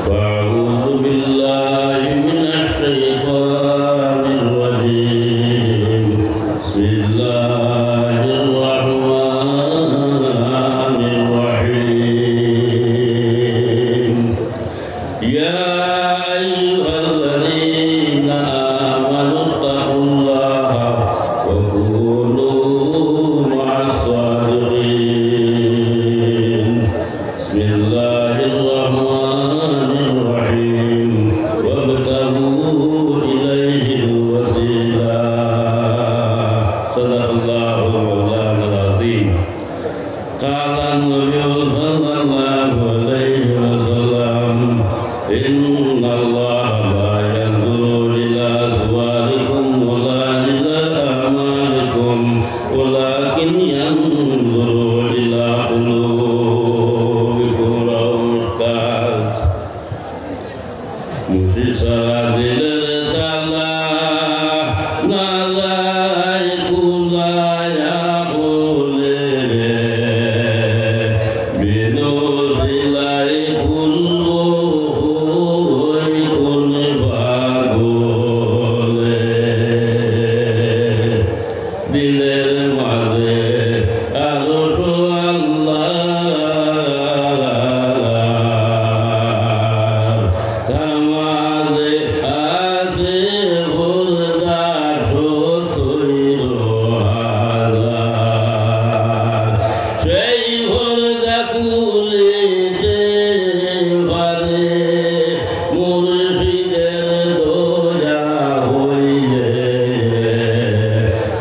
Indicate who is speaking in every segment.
Speaker 1: فأعوذ بالله من الشيطان الرجيم بسم الله الرحمن الرحيم يا أيها الذين آمنوا اتقوا الله وكونوا مع الصادقين بسم الله الرحمن الرحيم وابتغوا إليه الوسيلة صدق الله مولانا العظيم قال النبي صلى الله عليه وسلم إن الله لا ينظر إلى صوركم ولا إلى أعمالكم ولكن ينظر إلى قلوبكم رواه مسلم মুসি সারা দিলের তালা নালাই কুলায়া বলে রে বিনো সিলাই কুলবো হই কোন ভাগলে দিলের মাঝে আলো আল্লাহ তামালে আছে বলদার সতৈর হাজার সেই বলদা কুলিতে পারে মুর্শিদের দোজা হইলে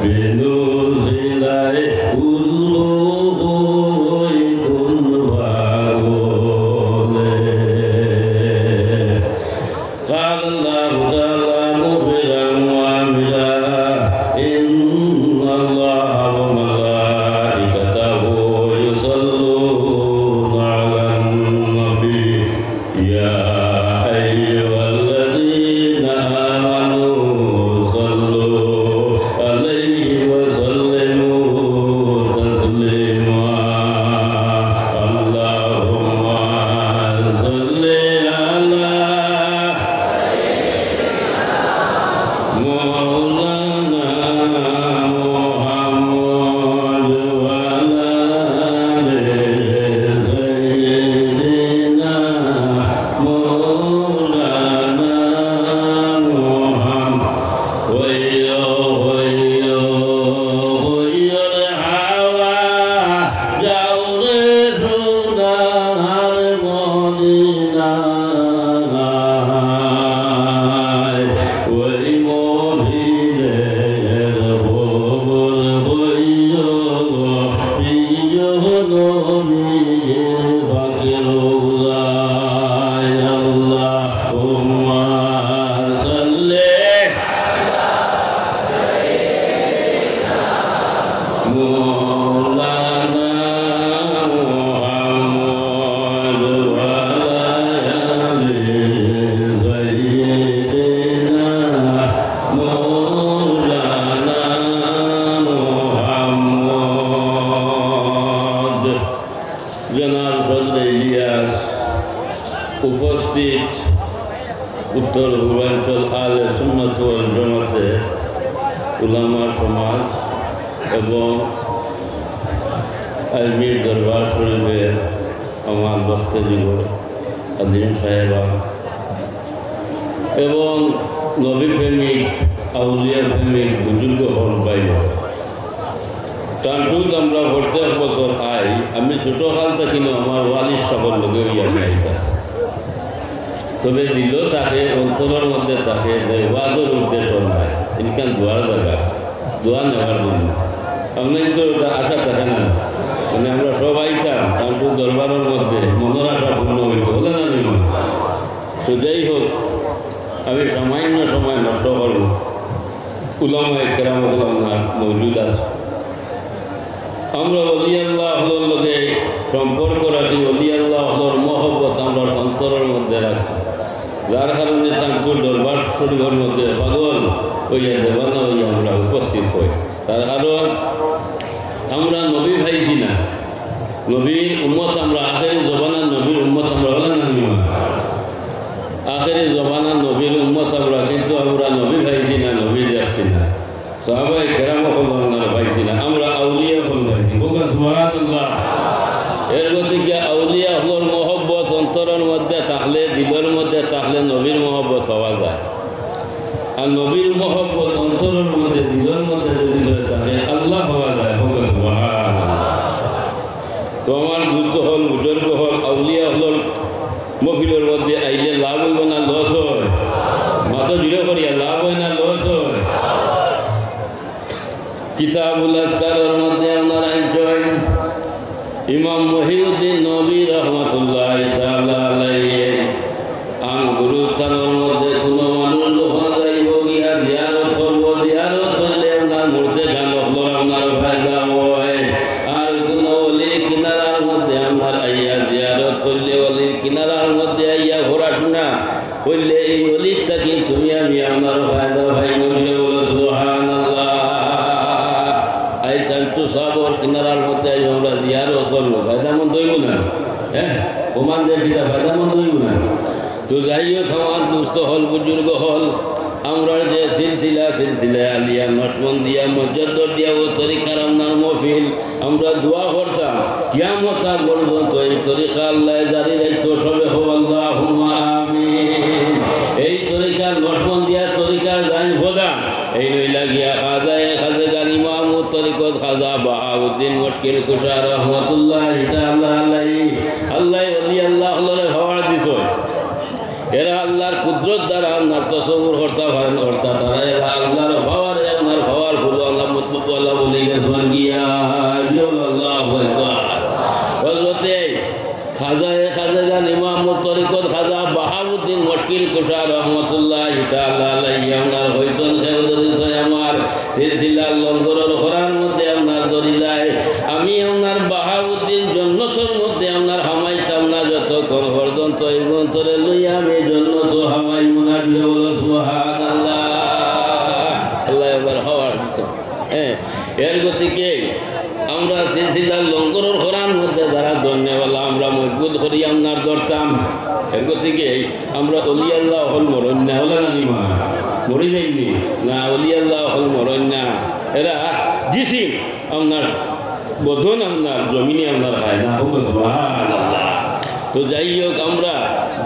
Speaker 1: বিনু সিলাই উল্লু হই কোন ভাগলে قال الله تعالى مخبرا وعاملا إن الله وملائكته يصلون على النبي يا أيها الذين آمنوا صلوا عليه وسلموا تسليما اللهم صل على مولانا محمد وعلى آل سيدنا مولانا محمد ويا الهوى جولتنا المدينة জনাব ফজলে ইলিয়াস উপস্থিত উত্তর পূর্বাঞ্চল আলে সুন্নাত ওয়াল জামাতে উলামা সমাজ এবং আজমির দরবার শরীফের আমার বক্তব্য আদিম সাহেবা এবং নবী প্রেমিক আউলিয়া প্রেমিক বুজুর্গ হল বাইর টানটুত আমরা প্রত্যেক বছর আই আমি ছোটো কাল থাকি আমার ওয়ালির সবর লগে হইয়া যাইতা তবে দিল তাকে অন্তরের মধ্যে থাকে যে ওয়াজের উদ্দেশ্য নাই ইনকান দোয়ার জায়গা দোয়া নেওয়ার জন্য আপনার তো ওটা আশা থাকে না মানে আমরা সব আইতাম টানটু দরবারের মধ্যে মনের আশা পূর্ণ হইতে হলে না নিব তো যাই হোক আমি সামান্য সময় নষ্ট করব উলামা একরাম ওলামার মৌজুদ আছে আমরা অলি আল্লাহ হলোর লগে সম্পর্ক রাখি অলি আল্লাহ হলোর মহব্বত আমরা অন্তরের মধ্যে রাখি যার কারণে তাঁর দরবার শরীফের মধ্যে পাগল হইয়া দেবানা হইয়া আমরা উপস্থিত হই তার কারণ আমরা নবী ভাইছি না নবীর উম্মত আমরা আখের জবানার নবীর উম্মত আমরা হলাম না আখেরি জমানা নবীর উম্মত আমরা, কিন্তু আমরা নবী পাইছি না, নবী দেখছি না। সাহাবায়ে কেরাম হল পাইছি না, আমরা আউলিয়া হল পাইছি। সুবহানাল্লাহ। এর গতিকে আউলিয়া হলর মহব্বত অন্তরের মধ্যে থাকলে, দিলের মধ্যে থাকলে নবীর মহব্বত হওয়া যায়। আর নবীর মহব্বত অন্তরের মধ্যে, দিলের মধ্যে যদি থাকে আল্লাহ হওয়া যায়। সুবহানাল্লাহ। তো আমার দুস্থ হল, বুজুর্গ হল, আউলিয়া হলর মফিলের মধ্যে আইলে লাভ হইব না লস হয়? মাথা দৃঢ় করিয়া লাভ হয় না লস হয়? কিতাবুল আজকারের মধ্যে আপনার আইনচয় ইমাম মহিউদ্দিন নবী রহমতুল্লাহ তাআলা আলাইহি আম গুরুস্থানের মধ্যে কোনো মানুষ যখন যাইব গিয়া জিয়ারত করবো, জিয়ারত করলে আপনার মূর্তে গান আপনার ফায়দা হয়। আর কোনো অলির কিনারার মধ্যে আপনার আইয়া জিয়ারত করলে, অলির কিনারার মধ্যে আইয়া ঘোরাশোনা করলে এই অলিরটা কি তুমি আমি আমার ফায়দা ভাই বলে বলো সুবহানাল্লাহ। আইতাম তো সাবর কিনারার মধ্যে আমরা জিয়ারত করবো, ফায়দামন্দ হইব না? হ্যাঁ, কমান্ডের কিতা ফায়দামন্দ হইব না? তো যাই হোক আমার দুস্থ হল, বুজুর্গ হল, আমরা যে সিলসিলা আলিয়া নশবন্দিয়া মজ্জদর দিয়া ও তরিকার আপনার মহফিল আমরা দোয়া করতাম কিয়ামত পর্যন্ত এই তরিকা আল্লাহ জারি রাখতো। সবে হো আল্লাহুম্মা আমিন। এই তরিকার নশবন্দিয়া তরিকার জাইন খোদা এই লইলা গিয়া খাজা ইমাম তরিকত খাজা বাহাউদ্দিন মুশকিল কুশা রহমতুল্লাহ তাআলা আলাইহি। আল্লাহ ওলি আল্লাহ হলরে হওয়ার দিছ। এরা আল্লাহর কুদরত দ্বারা আপনার তসব্বুর করতে পারেন, অর্থাৎ তারা এরা আল্লাহর পাওয়ারে আপনার পাওয়ার হলো আল্লাহ মতলব আল্লাহ বলে গেছেন গিয়া আল্লাহু আকবার। হযরতে খাজা ইমাম তরিকত খাজা বাহাউদ্দিন মুশকিল কুশা রহমতুল্লাহ তাআলা আলাইহি আপনার হইছেন আমার সিলসিলার লঙ্গরের খরার মধ্যে আপনার দরিলায় আমি আপনার বাহাউদ্দিন জন্নতের মধ্যে আপনার হামাইতাম না যতক্ষণ পর্যন্ত এই গ্রন্থরে লইয়া আমি জন্নত হামাই মুনাবি বলো সুবহানাল্লাহ। আল্লাহ এবার হওয়ার দিচ্ছে। হ্যাঁ, এর গতিকে আমরা সিলসিলার লঙ্গরের খরার মধ্যে যারা ধন্যবাদ আমরা মজবুত করি আপনার ধরতাম। এর গতিকে আমরা অলি আল্লাহ হল মরণ না হলে না নিমা মরে যাইনি না, অলি আল্লাহ হল মরণ না। এরা জিসিম আপনার বধন আপনার জমিনে আপনার খায় না। তো যাই হোক আমরা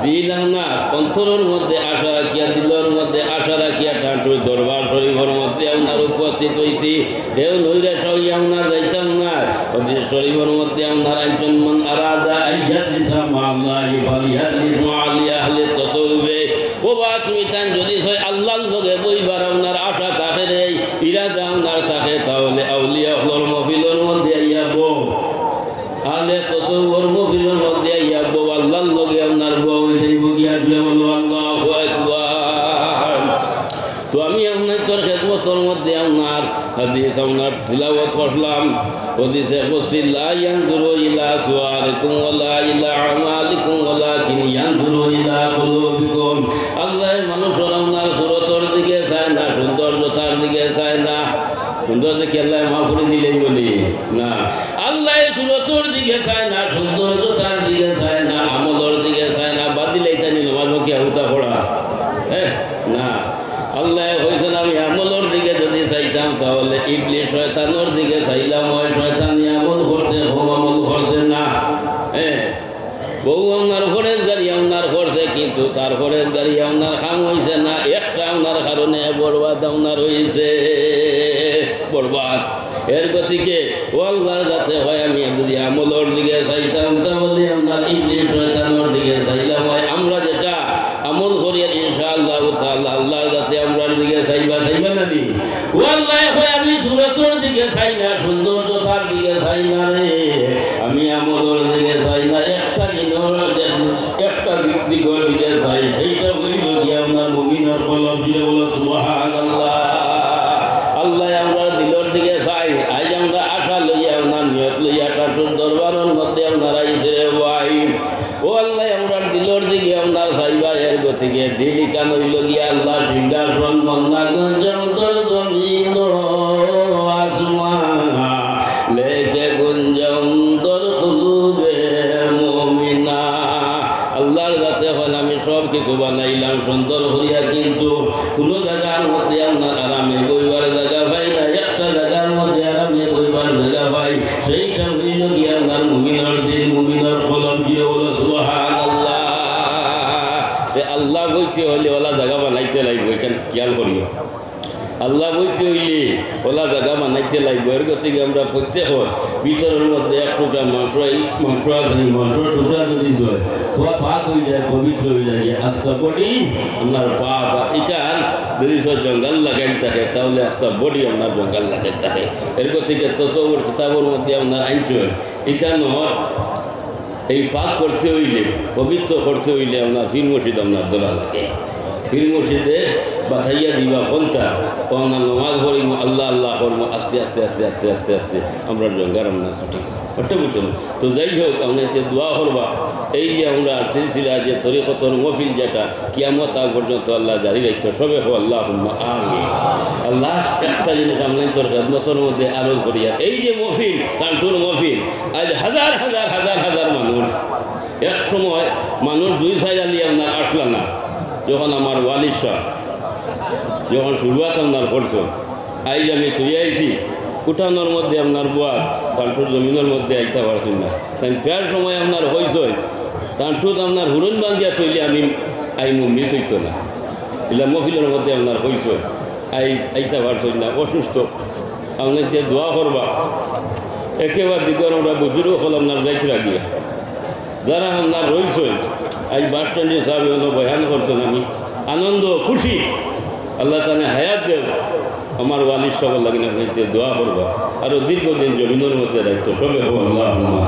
Speaker 1: দিল আপনার অন্তরের মধ্যে আশা রাখিয়া, দিলের মধ্যে আশা রাখিয়া ঠাকুর দরবার শরীফের মধ্যে আপনার উপস্থিত হয়েছি। কেউ নৈরাশ হইয়া আপনার যাইতাম না। শরীফের মধ্যে আপনার একজন মন আরাদা আইয়াদিসা মাআল্লাহি ফালিয়াদিস মাআলি আহলি তাসাউফে। ও বা তুমি তান যদি হয় আল্লাহর লগে বইবার আপনার আশা থাকে রে, ইরাদা আপনার থাকে, তাহলে আউলিয়া হলর মহফিলের মধ্যে আইয়া বউ, আহলে তাসাউফের মহফিলের মধ্যে আইয়া বউ, আল্লাহর লগে আপনার বউ যাইব গিয়া বলো আল্লাহু আকবার। তো আমি আপনার তোর খেদমতের মধ্যে আপনার হাদিস আপনার তিলাওয়াত করলাম। হাদিসে বলছি লা ইয়ানজুরু ইলা সুওয়ারিকুম ওয়ালা ইলা আমালিকুম ওয়ালাকিন ইয়ানজুরু ইলা কুলুবিকুম। আল্লাহ মানুষের আপনার সুরতর দিকে চায় না, সৌন্দর্যতার দিকে চায় না। সুন্দর দেখে আল্লাহ মাফুরি দিলেন বলি না, আল্লাহ সুরতর দিকে চায় না, সৌন্দর্যতার দিকে চায় না, আমলের দিকে চায় না। বাদিলে তাই নমাজ কি আহুতা পড়া? হ্যাঁ না, আল্লাহ হয়েছেন আমি আমলের দিকে যদি চাইতাম তাহলে ইবলিস শয়তানের দিকে চাইলাম, হয় শয়তানি আমল করতে, হোম আমল করছে না। হ্যাঁ, বহু আপনার ফরেজ গাড়ি আপনার করছে, কিন্তু তার ফরেজ গাড়ি আপনার খাম হয়েছে না। একটা আপনার কারণে বরবাদ আপনার হয়েছে, বরবাদ। এর গতিকে ও আল্লাহর যাতে হয় আমি যদি আমলের দিকে চাইতাম তাহলে আপনার ইবলিস শয়তানের দিকে চাইলাম, হয় আমরা যেটা আমল করি ইনশাআল্লাহ তাআলা আল্লাহর যাতে আমরা দিকে চাইবা না দি। ও আল্লাহ হয় আমি সুরতর দিকে চাই না, সৌন্দর্যতার দিকে চাই না রে, আমি আমলের দিকে চাই না, একটা দিকের দিকে চাই। সেইটা হইল কি আপনার মুমিনের কলব দিয়ে বলো সুবহানাল্লাহ। আল্লাহ আমরা দিলের দিকে চাই। আজ আমরা আশা লইয়া আপনার নিয়ত লইয়া ঠাকুর দরবারের মধ্যে আপনার আইসে ভাই। ও আল্লাহ আমরা দিলের দিকে আপনার চাইবা। এর গতিকে দিল কান হইল গিয়া আল্লাহ সিংহাসন মন্না গুঞ্জন্তর জমিন আসমান লেকে গুঞ্জন্তর কুলুবে মুমিনা। আল্লাহর কাছে হল আমি সব কিছু বানাইলাম সুন্দর করিয়া, কিন্তু কোনো জায়গার মধ্যে আপনার আরামে বইবার জায়গা পাই না। একটা জায়গার মধ্যে আরামে বইবার জায়গা পাই, সেইটা হইল কি আপনার মুমিনের দিন, মুমিনের কলম দিয়ে বলো সুবহানাল্লাহ। আল্লাহ বইতে হলে ওলা জায়গা বানাইতে লাগবে, এখানে খেয়াল করিও। আল্লাহ বইতে হইলে ওলা জায়গা বানাইতে লাগবে। এর গতিকে আমরা প্রত্যেক ভিতরের মধ্যে এক টুকরা মাংস আছে, মাংস টুকরা যদি যায় পাক হয়ে যায়, পবিত্র হয়ে যায়। আস্তা বডি আপনার পা বা এখান যদি সব জঙ্গল লাগাই থাকে, তাহলে আস্তা বডি আপনার জঙ্গল লাগাই থাকে। এর গতিকে তসব্বুর কিতাবের মধ্যে আপনার আইনছে এখানে এই পাক করতে হইলে, পবিত্র করতে হইলে আপনার ফির মসজিদ আপনার দোলা লাগে। ফির মসজিদে বাথাইয়া দিবা ফলতা আপনার নমাজ পড়িব, আল্লাহ আল্লাহ করবো, আস্তে আস্তে আস্তে আস্তে আস্তে আস্তে আমরা জঙ্গার আপনার সঠিক করতে বুঝছেন। তো যাই হোক, আমরা যে দোয়া করবা, এই যে আমরা সিলসিলা যে তরিকতর মফিল যেটা কিয়ামত আগ পর্যন্ত আল্লাহ জারি রাখতো, সবে হো আল্লাহ আমিন। আল্লাহ একটা জিনিস আমরা তোর খেদমতের মধ্যে আরোপ করিয়া, এই যে মফিল কান্টুর মফিল, আজ হাজার হাজার হাজার হাজার মানুষ, এক সময় মানুষ 2 সাইড আলি আপনার আসলা না। যখন আমার ওয়ালিদ শাহ যখন শুরুয়াত আপনার করছো, আইজ আমি তুই আইছি উঠানোর মধ্যে আপনার বুয়া কান্টুর জমিনের মধ্যে আইতে পারছি না। তাই প্রায় সময় আপনার হয়েছে কান্টুত আপনার হুরন বাঙ্গিয়া তৈলে আমি আইমু মিস হইতো না। এগুলা মহিলার মধ্যে আপনার হয়েছে আইতে পারছি না, অসুস্থ। আপনার যে দোয়া করবা একেবারে দিগর আমরা বুজুর্গ হল আপনার যাইতে রাখিয়া, যারা আপনার রয়েছে আজ বাস স্ট্যান্ডে সাহেব বয়ান করছেন, আমি আনন্দ খুশি। আল্লাহ তানে হায়াত দেব, আমার ওয়ালিদ সবার লাগিনা দোয়া করবা, আরও দীর্ঘদিন জমিনের মধ্যে রাখতো, সবে আল্লাহ।